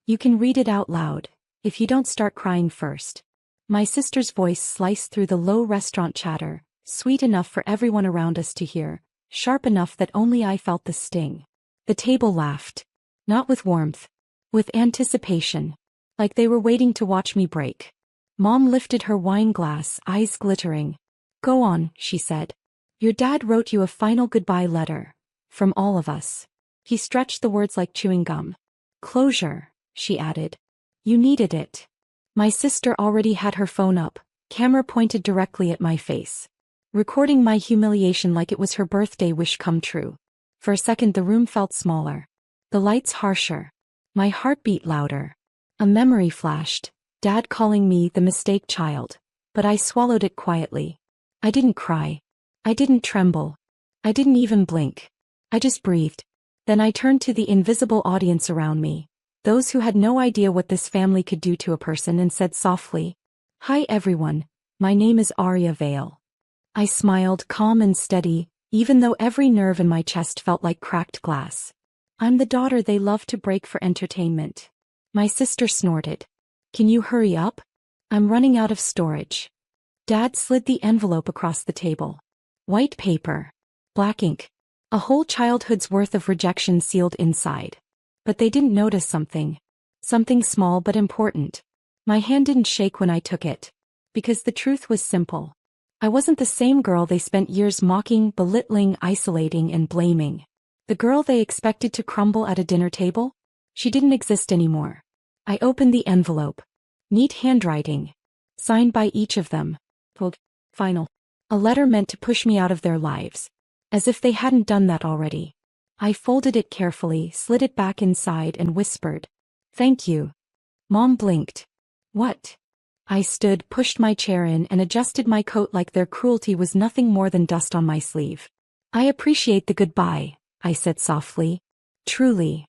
You can read it out loud, if you don't start crying first. My sister's voice sliced through the low restaurant chatter, sweet enough for everyone around us to hear, sharp enough that only I felt the sting. The table laughed. Not with warmth. With anticipation. Like they were waiting to watch me break. Mom lifted her wine glass, eyes glittering. "Go on," she said. "Your dad wrote you a final goodbye letter. From all of us." He stretched the words like chewing gum. "Closure," she added. "You needed it." My sister already had her phone up, camera pointed directly at my face. Recording my humiliation like it was her birthday wish come true. For a second the room felt smaller. The lights harsher. My heart beat louder. A memory flashed, Dad calling me the mistake child. But I swallowed it quietly. I didn't cry. I didn't tremble. I didn't even blink. I just breathed. Then I turned to the invisible audience around me. Those who had no idea what this family could do to a person, and said softly, "Hi everyone, my name is Arya Vale." I smiled, calm and steady, even though every nerve in my chest felt like cracked glass. "I'm the daughter they love to break for entertainment." My sister snorted. "Can you hurry up? I'm running out of storage." Dad slid the envelope across the table. White paper. Black ink. A whole childhood's worth of rejection sealed inside. But they didn't notice something. Something small but important. My hand didn't shake when I took it. Because the truth was simple. I wasn't the same girl they spent years mocking, belittling, isolating, and blaming. The girl they expected to crumble at a dinner table? She didn't exist anymore. I opened the envelope. Neat handwriting. Signed by each of them. Final. A letter meant to push me out of their lives. As if they hadn't done that already. I folded it carefully, slid it back inside and whispered, "Thank you." Mom blinked. "What?" I stood, pushed my chair in and adjusted my coat like their cruelty was nothing more than dust on my sleeve. "I appreciate the goodbye," I said softly. "Truly."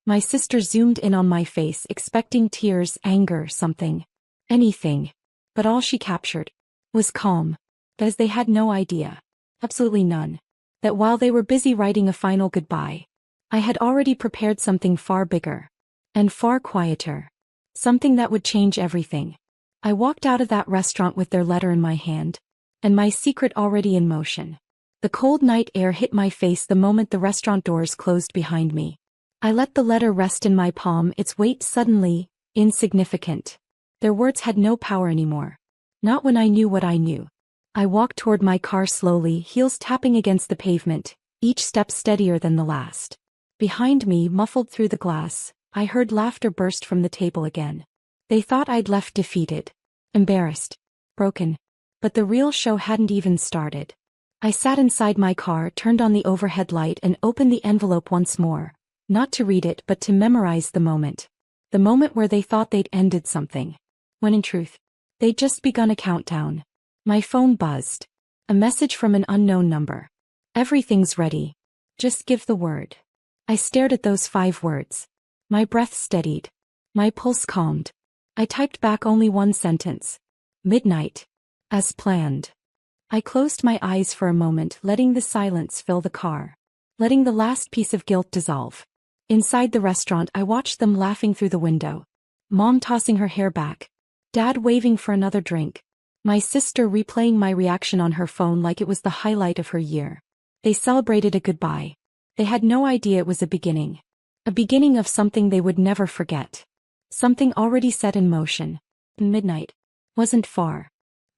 My sister zoomed in on my face, expecting tears, anger, something. Anything. But all she captured was calm. Because they had no idea. Absolutely none. That while they were busy writing a final goodbye, I had already prepared something far bigger. And far quieter. Something that would change everything. I walked out of that restaurant with their letter in my hand. And my secret already in motion. The cold night air hit my face the moment the restaurant doors closed behind me. I let the letter rest in my palm, its weight suddenly insignificant. Their words had no power anymore. Not when I knew what I knew. I walked toward my car slowly, heels tapping against the pavement, each step steadier than the last. Behind me, muffled through the glass, I heard laughter burst from the table again. They thought I'd left defeated, embarrassed, broken. But the real show hadn't even started. I sat inside my car, turned on the overhead light and opened the envelope once more, not to read it but to memorize the moment. The moment where they thought they'd ended something. When in truth, they'd just begun a countdown. My phone buzzed. A message from an unknown number. "Everything's ready. Just give the word." I stared at those 5 words. My breath steadied. My pulse calmed. I typed back only one sentence. "Midnight. As planned." I closed my eyes for a moment, letting the silence fill the car. Letting the last piece of guilt dissolve. Inside the restaurant I watched them laughing through the window. Mom tossing her hair back. Dad waving for another drink. My sister replaying my reaction on her phone like it was the highlight of her year. They celebrated a goodbye. They had no idea it was a beginning. A beginning of something they would never forget. Something already set in motion. Midnight wasn't far.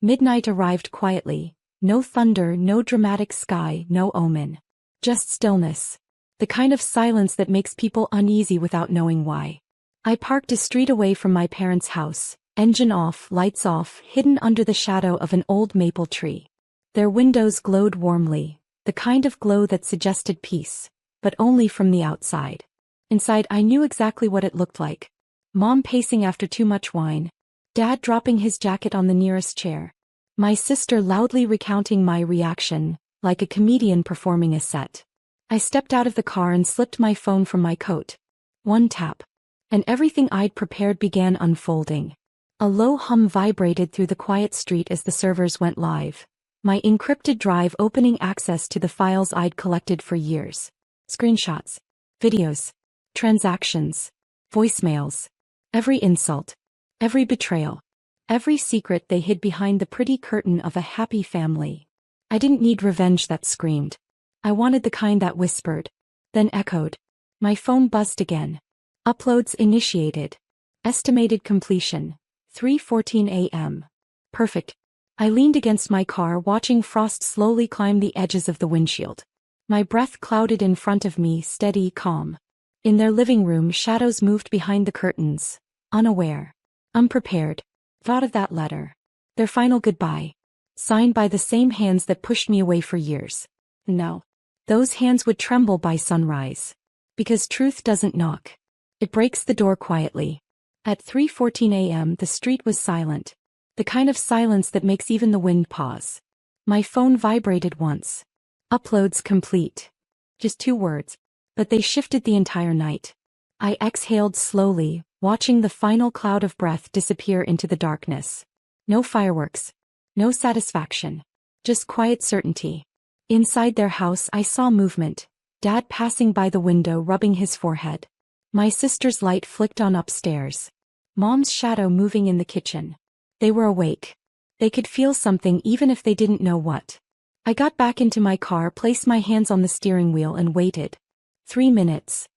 Midnight arrived quietly. No thunder, no dramatic sky, no omen. Just stillness. The kind of silence that makes people uneasy without knowing why. I parked a street away from my parents' house. Engine off, lights off, hidden under the shadow of an old maple tree. Their windows glowed warmly, the kind of glow that suggested peace, but only from the outside. Inside I knew exactly what it looked like. Mom pacing after too much wine. Dad dropping his jacket on the nearest chair. My sister loudly recounting my reaction, like a comedian performing a set. I stepped out of the car and slipped my phone from my coat. One tap. And everything I'd prepared began unfolding. A low hum vibrated through the quiet street as the servers went live. My encrypted drive opening access to the files I'd collected for years. Screenshots. Videos. Transactions. Voicemails. Every insult. Every betrayal. Every secret they hid behind the pretty curtain of a happy family. I didn't need revenge that screamed. I wanted the kind that whispered, then echoed. My phone buzzed again. Uploads initiated. Estimated completion, 3:14 a.m. Perfect. I leaned against my car watching frost slowly climb the edges of the windshield. My breath clouded in front of me, steady, calm. In their living room, shadows moved behind the curtains, unaware, unprepared. Thought of that letter. Their final goodbye. Signed by the same hands that pushed me away for years. No. Those hands would tremble by sunrise. Because truth doesn't knock. It breaks the door quietly. At 3:14 a.m. the street was silent. The kind of silence that makes even the wind pause. My phone vibrated once. Uploads complete. Just 2 words. But they shifted the entire night. I exhaled slowly, watching the final cloud of breath disappear into the darkness. No fireworks. No satisfaction. Just quiet certainty. Inside their house I saw movement. Dad passing by the window rubbing his forehead. My sister's light flicked on upstairs. Mom's shadow moving in the kitchen. They were awake. They could feel something even if they didn't know what. I got back into my car, placed my hands on the steering wheel and waited. 3 minutes.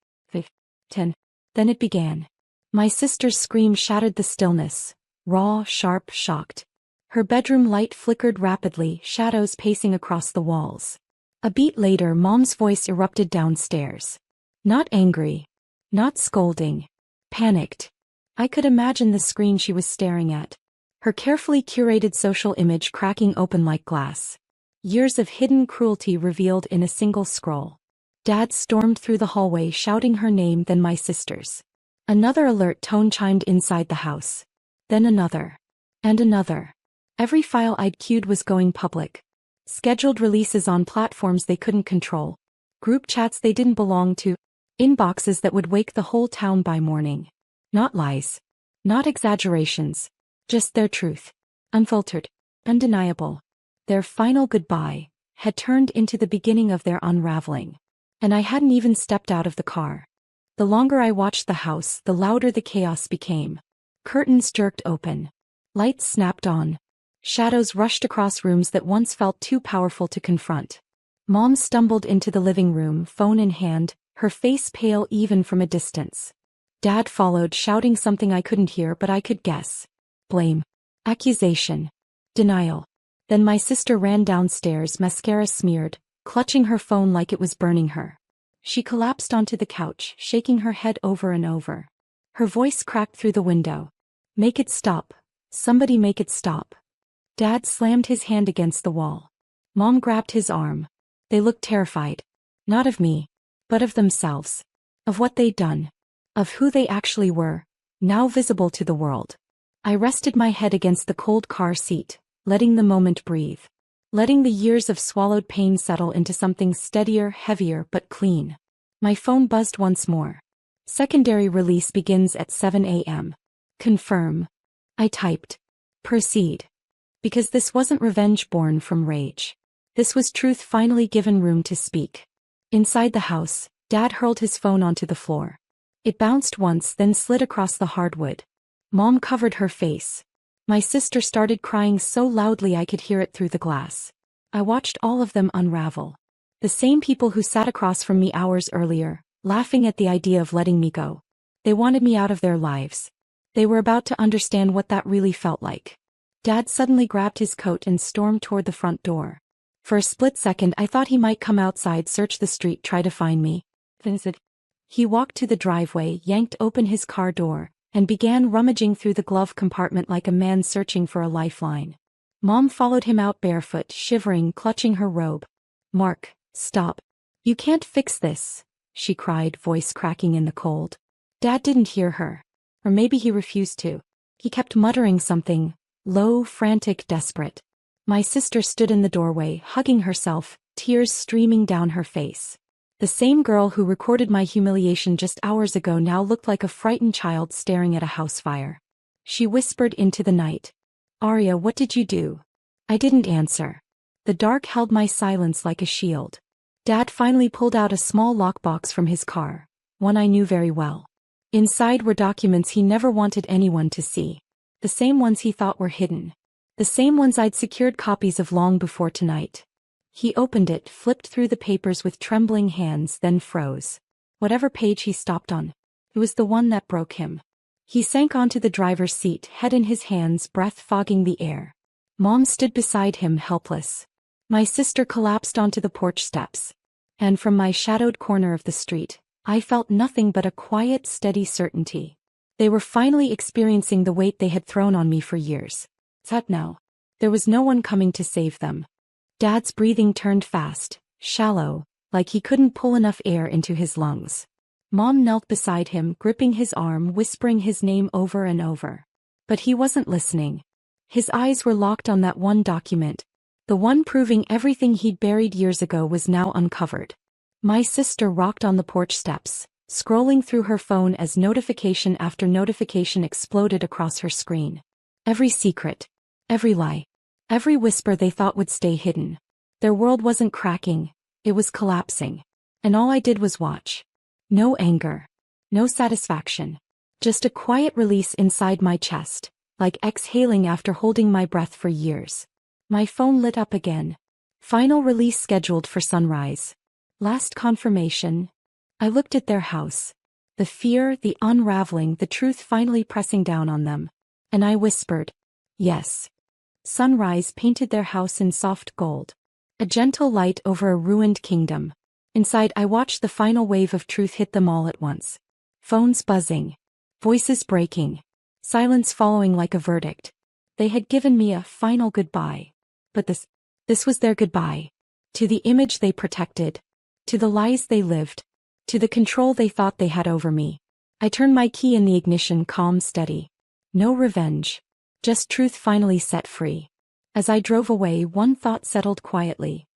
10. Then it began. My sister's scream shattered the stillness. Raw, sharp, shocked. Her bedroom light flickered rapidly, shadows pacing across the walls. A beat later, Mom's voice erupted downstairs. Not angry. Not scolding. Panicked. I could imagine the screen she was staring at. Her carefully curated social image cracking open like glass. Years of hidden cruelty revealed in a single scroll. Dad stormed through the hallway shouting her name, then my sister's. Another alert tone chimed inside the house. Then another. And another. Every file I'd queued was going public. Scheduled releases on platforms they couldn't control. Group chats they didn't belong to. Inboxes that would wake the whole town by morning. Not lies. Not exaggerations. Just their truth. Unfiltered. Undeniable. Their final goodbye had turned into the beginning of their unraveling. And I hadn't even stepped out of the car. The longer I watched the house, the louder the chaos became. Curtains jerked open. Lights snapped on. Shadows rushed across rooms that once felt too powerful to confront. Mom stumbled into the living room, phone in hand, her face pale even from a distance. Dad followed, shouting something I couldn't hear but I could guess. Blame. Accusation. Denial. Then my sister ran downstairs, mascara smeared, clutching her phone like it was burning her. She collapsed onto the couch, shaking her head over and over. Her voice cracked through the window. Make it stop. Somebody make it stop. Dad slammed his hand against the wall. Mom grabbed his arm. They looked terrified. Not of me, but of themselves. Of what they'd done. Of who they actually were, now visible to the world. I rested my head against the cold car seat, letting the moment breathe. Letting the years of swallowed pain settle into something steadier, heavier, but clean. My phone buzzed once more. Secondary release begins at 7 a.m. Confirm. I typed. Proceed. Because this wasn't revenge born from rage. This was truth finally given room to speak. Inside the house, Dad hurled his phone onto the floor. It bounced once, then slid across the hardwood. Mom covered her face. My sister started crying so loudly I could hear it through the glass. I watched all of them unravel. The same people who sat across from me hours earlier, laughing at the idea of letting me go. They wanted me out of their lives. They were about to understand what that really felt like. Dad suddenly grabbed his coat and stormed toward the front door. For a split second I thought he might come outside, search the street, try to find me. He walked to the driveway, yanked open his car door, and began rummaging through the glove compartment like a man searching for a lifeline. Mom followed him out barefoot, shivering, clutching her robe. Mark, stop. You can't fix this, she cried, voice cracking in the cold. Dad didn't hear her. Or maybe he refused to. He kept muttering something, low, frantic, desperate. My sister stood in the doorway, hugging herself, tears streaming down her face. The same girl who recorded my humiliation just hours ago now looked like a frightened child staring at a house fire. She whispered into the night. Arya, what did you do? I didn't answer. The dark held my silence like a shield. Dad finally pulled out a small lockbox from his car, one I knew very well. Inside were documents he never wanted anyone to see. The same ones he thought were hidden. The same ones I'd secured copies of long before tonight. He opened it, flipped through the papers with trembling hands, then froze. Whatever page he stopped on, it was the one that broke him. He sank onto the driver's seat, head in his hands, breath fogging the air. Mom stood beside him, helpless. My sister collapsed onto the porch steps. And from my shadowed corner of the street, I felt nothing but a quiet, steady certainty. They were finally experiencing the weight they had thrown on me for years. But now, there was no one coming to save them. Dad's breathing turned fast, shallow, like he couldn't pull enough air into his lungs. Mom knelt beside him, gripping his arm, whispering his name over and over. But he wasn't listening. His eyes were locked on that one document. The one proving everything he'd buried years ago was now uncovered. My sister rocked on the porch steps, scrolling through her phone as notification after notification exploded across her screen. Every secret, every lie, every whisper they thought would stay hidden. Their world wasn't cracking, it was collapsing. And all I did was watch. No anger, no satisfaction. Just a quiet release inside my chest, like exhaling after holding my breath for years. My phone lit up again. Final release scheduled for sunrise. Last confirmation. I looked at their house. The fear, the unraveling, the truth finally pressing down on them. And I whispered, yes. Sunrise painted their house in soft gold. A gentle light over a ruined kingdom. Inside, I watched the final wave of truth hit them all at once. Phones buzzing. Voices breaking. Silence following like a verdict. They had given me a final goodbye. But this was their goodbye. To the image they protected. To the lies they lived. To the control they thought they had over me. I turned my key in the ignition, calm, steady. No revenge. Just truth finally set free. As I drove away, one thought settled quietly.